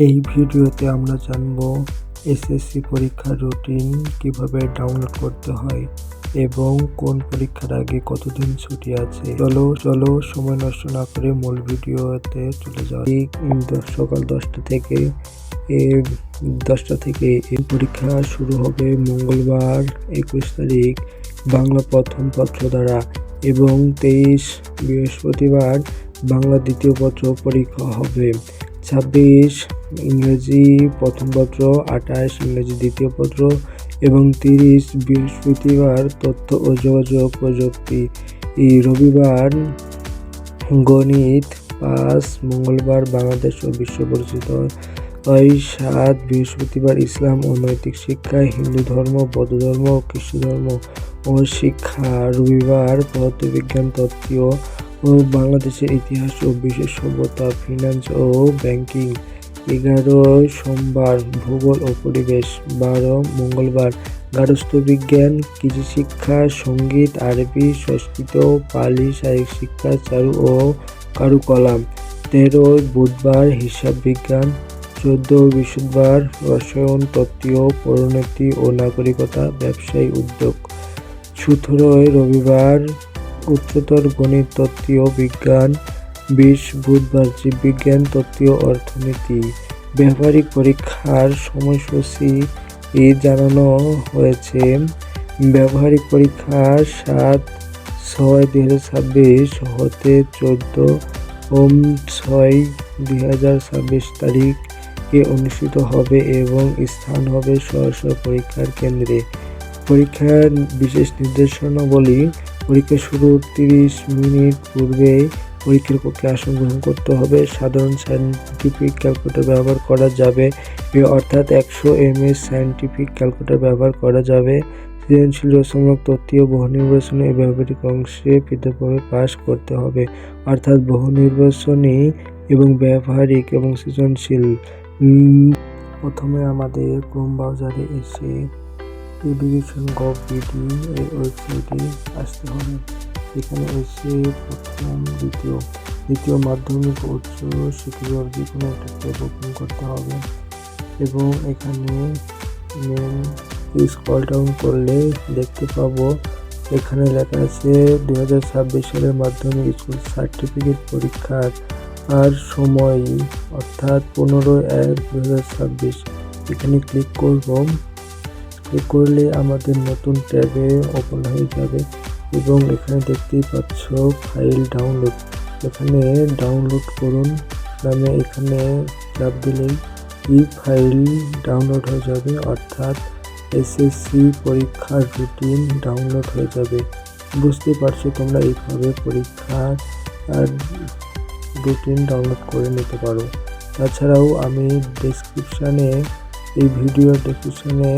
এই ভিডিওতে আমরা জানব এসএসসি পরীক্ষার রুটিন কিভাবে ডাউনলোড করতে হয় এবং কোন পরীক্ষার আগে কতদিন ছুটি আছে। চলো সময় নষ্ট না করে মূল ভিডিওতে চলে যাওয়া। সকাল 10টা থেকে এই পরীক্ষা শুরু হবে মঙ্গলবার 21 তারিখ বাংলা প্রথম পত্র দ্বারা এবং 23 বৃহস্পতিবার বাংলা দ্বিতীয় পত্র পরীক্ষা হবে। 26 ইংরেজি প্রথম পত্র, 28 ইংরেজি দ্বিতীয় পত্র এবং 30 বৃহস্পতিবার তথ্য ও যোগাযোগ প্রযুক্তি, রবিবার গণিত, 5 মঙ্গলবার বাংলাদেশ ও বিশ্ব পরিচিত, 7 বৃহস্পতিবার ইসলাম ও নৈতিক শিক্ষা, হিন্দু ধর্ম, বৌদ্ধ ধর্ম, খ্রিস্ট ধর্ম ও শিক্ষা, রবিবার পদার্থবিজ্ঞান, তত্ত্ব ও বাংলাদেশের ইতিহাস ও বিশেষ সভ্যতা, ফিন্যান্স ও ব্যাংকিং, 11 সোমবার ভূগোল ও পরিবেশ, 12 মঙ্গলবার গার্হস্থ্য বিজ্ঞান, কৃষি শিক্ষা, সঙ্গীত, আরবি, সংস্কৃত, পালি, শারীরিক শিক্ষা, চারু ও কারুকলা, 13 বুধবার হিসাব বিজ্ঞান, 14 বৃহস্পতিবার রসায়ন, তত্ত্ব, পরিণতি ও নাগরিকতা, ব্যবসায়ী উদ্যোগ, 17 রবিবার উচ্চতর গণিত, তত্ত্ব বিজ্ঞান, 20 বুধবার জীববিজ্ঞান, তত্ত্ব, অর্থনীতি। ব্যবহারিক পরীক্ষার সময়সূচি জানানো হয়েছে। ব্যবহারিক পরীক্ষা 7/6/2026 হতে 14/6/2026 তারিখে অনুষ্ঠিত হবে এবং স্থান হবে সরাসরি পরীক্ষার কেন্দ্রে। পরীক্ষার বিশেষ নির্দেশনাবলী: পরীক্ষা শুরুর 30 মিনিট পূর্বে পরীক্ষার কক্ষে আসন গ্রহণ করতে হবে। সাধারণ সায়েন্টিফিক ক্যালকুলেটর ব্যবহার করা যাবে, অর্থাৎ 100 mএর সায়েন্টিফিক ক্যালকুলেটর ব্যবহার করা যাবে। সৃজনশীল রচনামূলক তথ্য বহু নির্বাচনী ও ব্যবহারিক অংশে পৃথকভাবে পাস করতে হবে, অর্থাৎ বহু নির্বাচনী এবং ব্যবহারিক এবং সৃজনশীল। প্রথমে আমাদের ক্রোম ব্রাউজারে এসে education.gov.bd এই ওয়েবসাইটে আসতে হবে। এখানে এসে প্রথম দ্বিতীয় মাধ্যমিক উচ্চ শিক্ষা যে কোনো একটা ট্যাব ওপেন করতে হবে এবং এখানে স্ক্রল ডাউন করলে দেখতে পাবো এখানে লেখা আছে 2026 সালের মাধ্যমিক স্কুল সার্টিফিকেট পরীক্ষার আর সময়, অর্থাৎ 15/1/2026। এখানে ক্লিক করলে আমাদের নতুন ট্যাবে ওপেন হয়ে যাবে এবং এখানে দেখতেই পাচ্ছ ফাইল ডাউনলোড। এখানে ডাউনলোড করুন নামে এখানে চাপ দিলেই এই ফাইল ডাউনলোড হয়ে যাবে, অর্থাৎ এসএসসি পরীক্ষার রুটিন ডাউনলোড হয়ে যাবে। বুঝতে পারছো তোমরা এইভাবে পরীক্ষার রুটিন ডাউনলোড করে নিতে পারো। তাছাড়াও আমি এই ভিডিওর ডেসক্রিপশনে